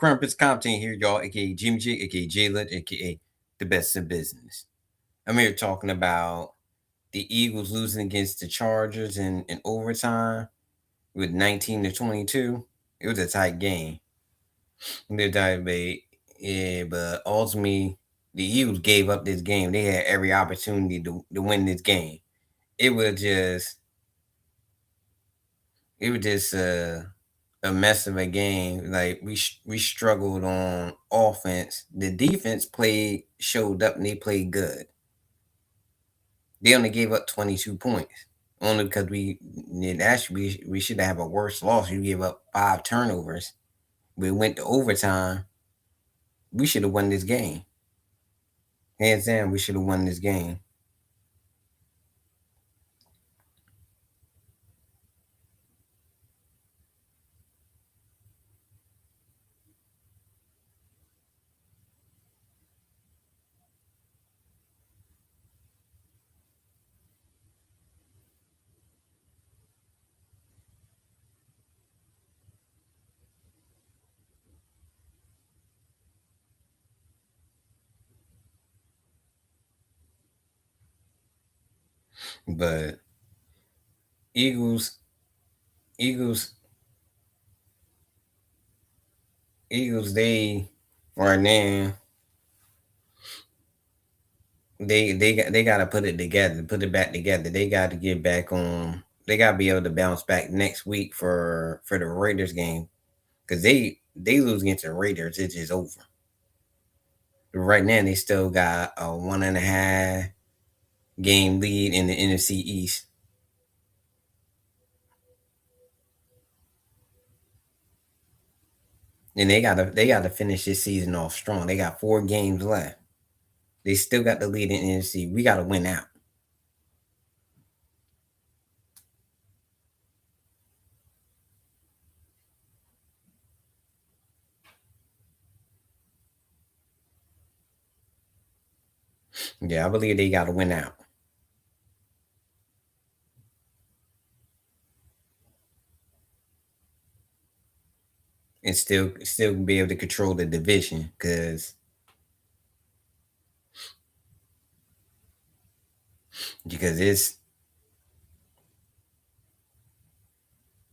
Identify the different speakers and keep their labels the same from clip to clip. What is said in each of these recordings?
Speaker 1: Crumpets content here, y'all, aka Jimmy J, aka Jalen, aka the best in business. I'm here talking about the Eagles losing against the Chargers in overtime with 19-22. It was a tight game. They're tight, yeah, but ultimately the Eagles gave up this game. They had every opportunity to win this game. It was just a mess of a game. Like we struggled on offense. The defense showed up and they played good. They only gave up 22 points. Only because we should have a worse loss. You gave up 5 turnovers. We went to overtime. We should have won this game. Hands down, we should have won this game. But Eagles, Eagles, Eagles, they right now they got to put it together, put it back together. They got to get back on. They got to be able to bounce back next week for the Raiders game because they lose against the Raiders, it's just over. Right now, they still got a 1.5 game lead in the NFC East. And they gotta finish this season off strong. They got 4 games left. They still got the lead in the NFC. We gotta win out. Yeah, I believe they gotta win out. And still be able to control the division because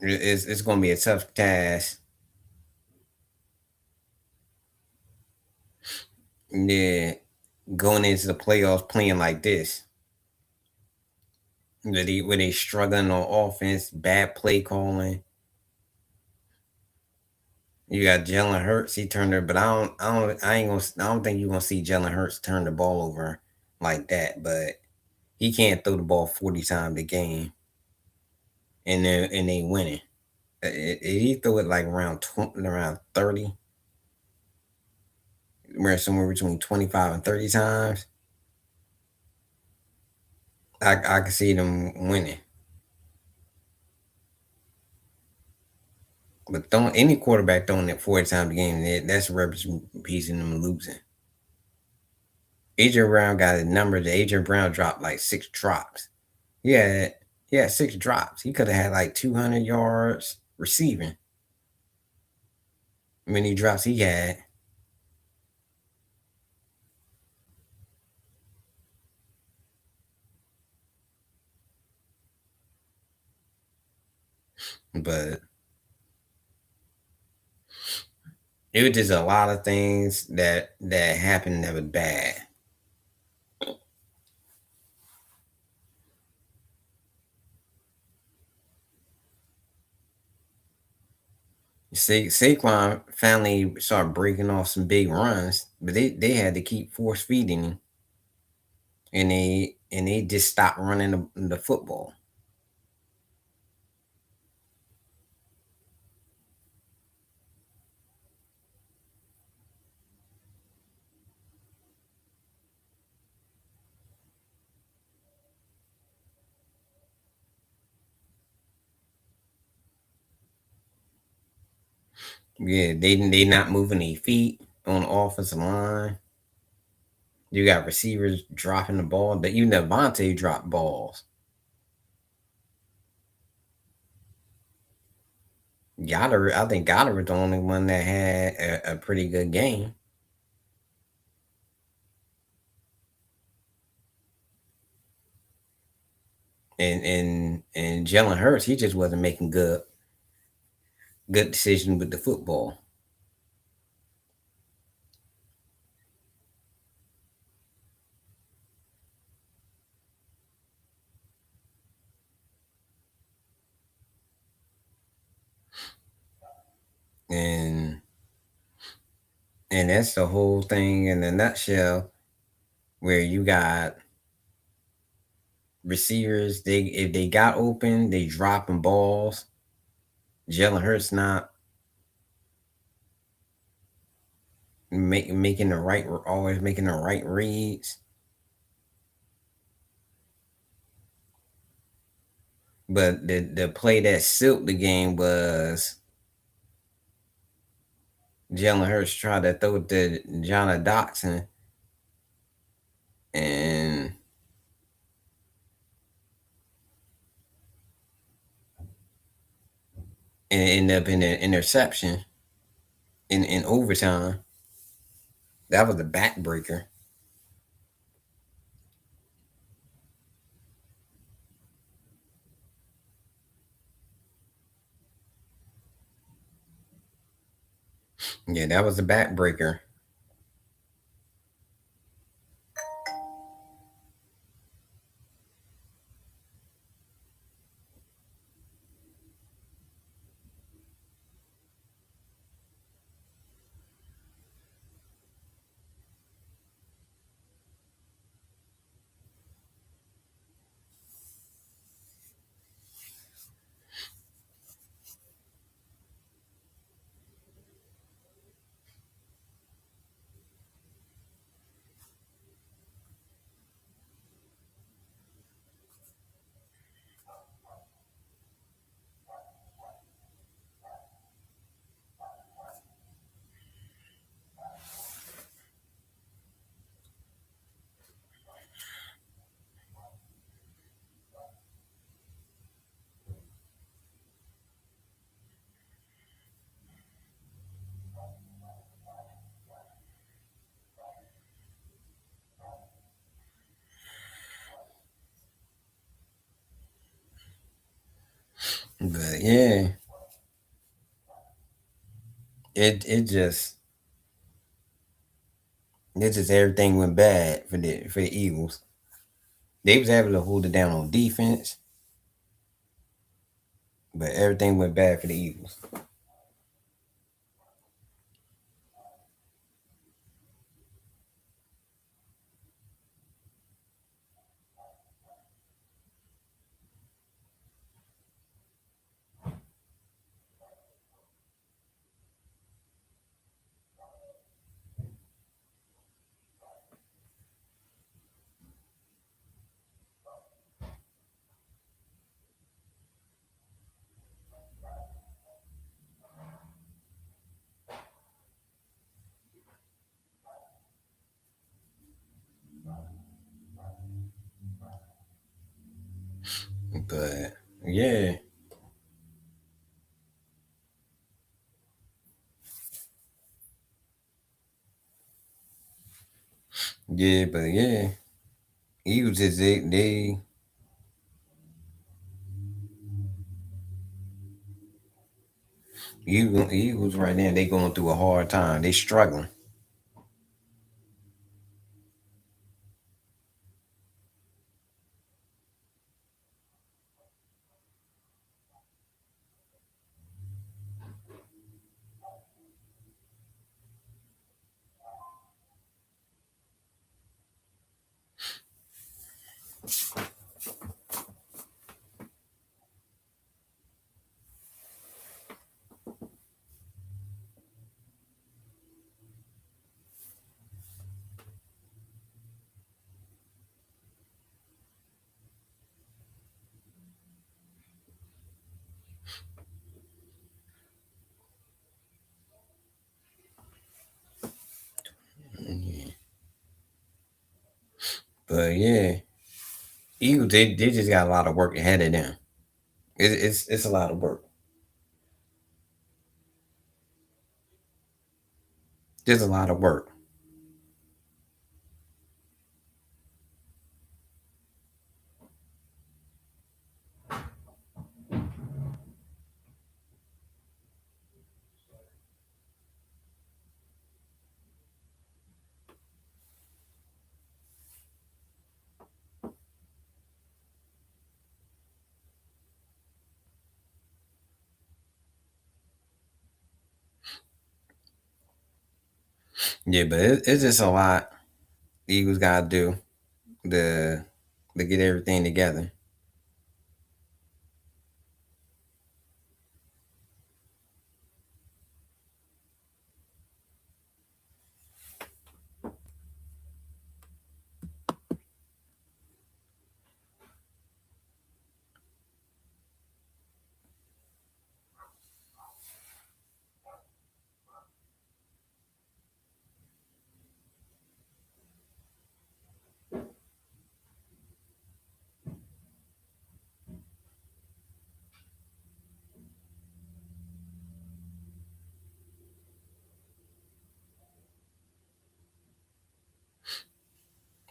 Speaker 1: it's gonna be a tough task. Yeah, going into the playoffs playing like this. Where they struggling on offense, bad play calling. You got Jalen Hurts. He turned it, but I don't think you're gonna see Jalen Hurts turn the ball over like that. But he can't throw the ball 40 times a game, and they winning. He threw it like around 30, where somewhere between 25 and 30 times. I can see them winning. But throwing any quarterback throwing it 40 times a game, that's representing them losing. AJ Brown got a number. The AJ Brown dropped like 6 drops. Yeah, yeah, 6 drops. He could have had like 200 yards receiving. Many drops he had. But it was just a lot of things that happened that was bad. Saquon finally started breaking off some big runs, but they had to keep force feeding him, and they just stopped running the football. Yeah, they not moving their feet on the offensive line. You got receivers dropping the ball. That even Devontae dropped balls. Goddard, I think Goddard was the only one that had a pretty good game. And Jalen Hurts, he just wasn't making good decisions with the football. And and that's the whole thing in a nutshell, where you got receivers, they if they got open, they dropping balls. Jalen Hurts not making the right, always making the right reads. But the play that sealed the game was Jalen Hurts tried to throw it to John Dotson, and and it ended up in an interception in overtime. That was a backbreaker. Yeah, that was a backbreaker. But yeah, it just everything went bad for the Eagles. They was able to hold it down on defense, but everything went bad for the Eagles. But yeah, but yeah, Eagles is they Eagles right now, they going through a hard time. They struggling. But yeah, Eagles they just got a lot of work ahead of them. It's a lot of work. Just a lot of work. Yeah, but it's just a lot the Eagles gotta do to to get everything together.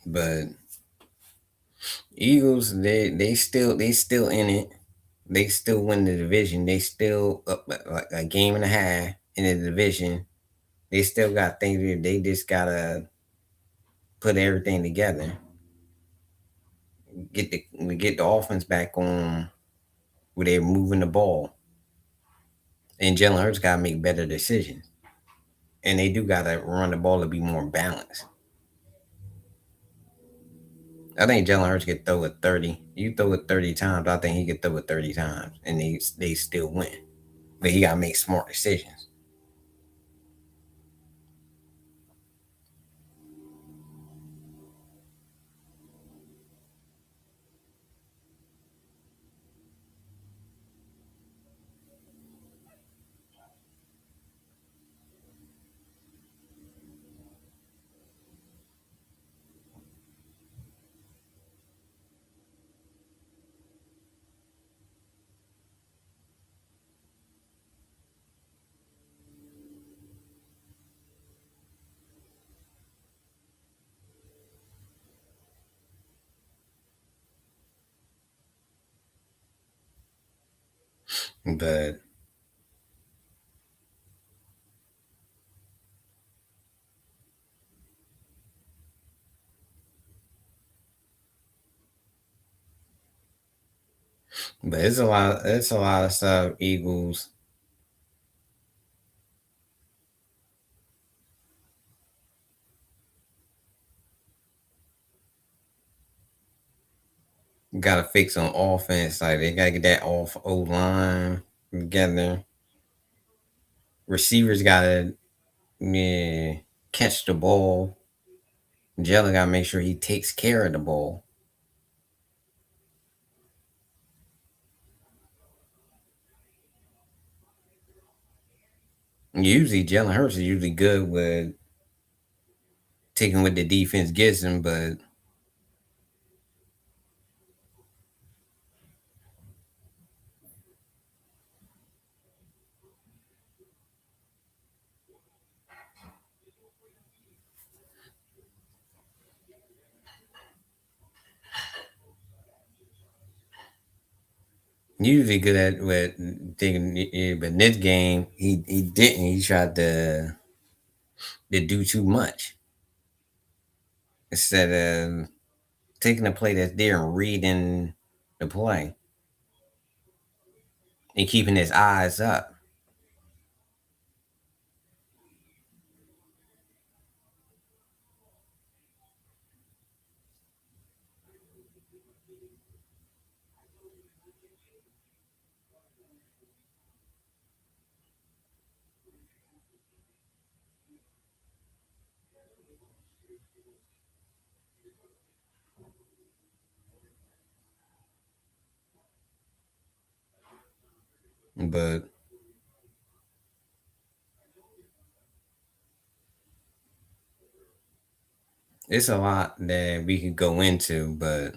Speaker 1: But Eagles, they still in it. They still win the division. They still up like a game and a half in the division. They still got things. They just gotta put everything together. Get the offense back on where they're moving the ball. And Jalen Hurts gotta make better decisions. And they do gotta run the ball to be more balanced. I think Jalen Hurts could throw it 30. You throw it 30 times, I think he could throw it 30 times and they still win. But he gotta make smart decisions. But but it's a lot of stuff Eagles gotta fix on offense. Like they gotta get that off O line together. Receivers gotta, yeah, catch the ball. Jalen gotta make sure he takes care of the ball. Usually Jalen Hurts is usually good with taking what the defense gives him, usually good at with taking. But in this game, he didn't. He tried to do too much instead of taking the play that's there and reading the play and keeping his eyes up. But it's a lot that we could go into. But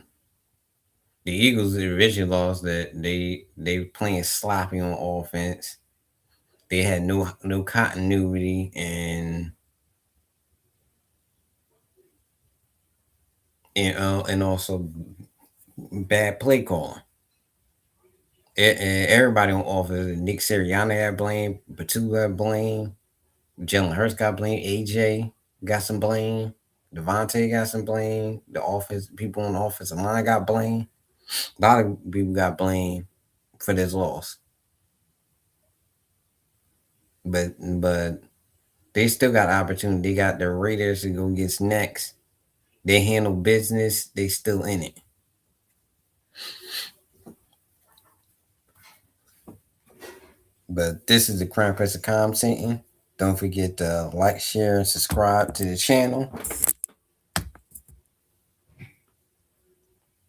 Speaker 1: the Eagles originally lost that they were playing sloppy on offense. They had no continuity, and and also bad play calling. Everybody on offense, Nick Sirianni had blame, Batu had blame, Jalen Hurts got blame, AJ got some blame, Devontae got some blame, the offense people on the offensive line got blame. A lot of people got blame for this loss. But they still got opportunity. They got the Raiders to go get next. They handle business. They still in it. But this is the Crown Press of commenting. Don't forget to like, share, and subscribe to the channel.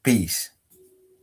Speaker 1: Peace.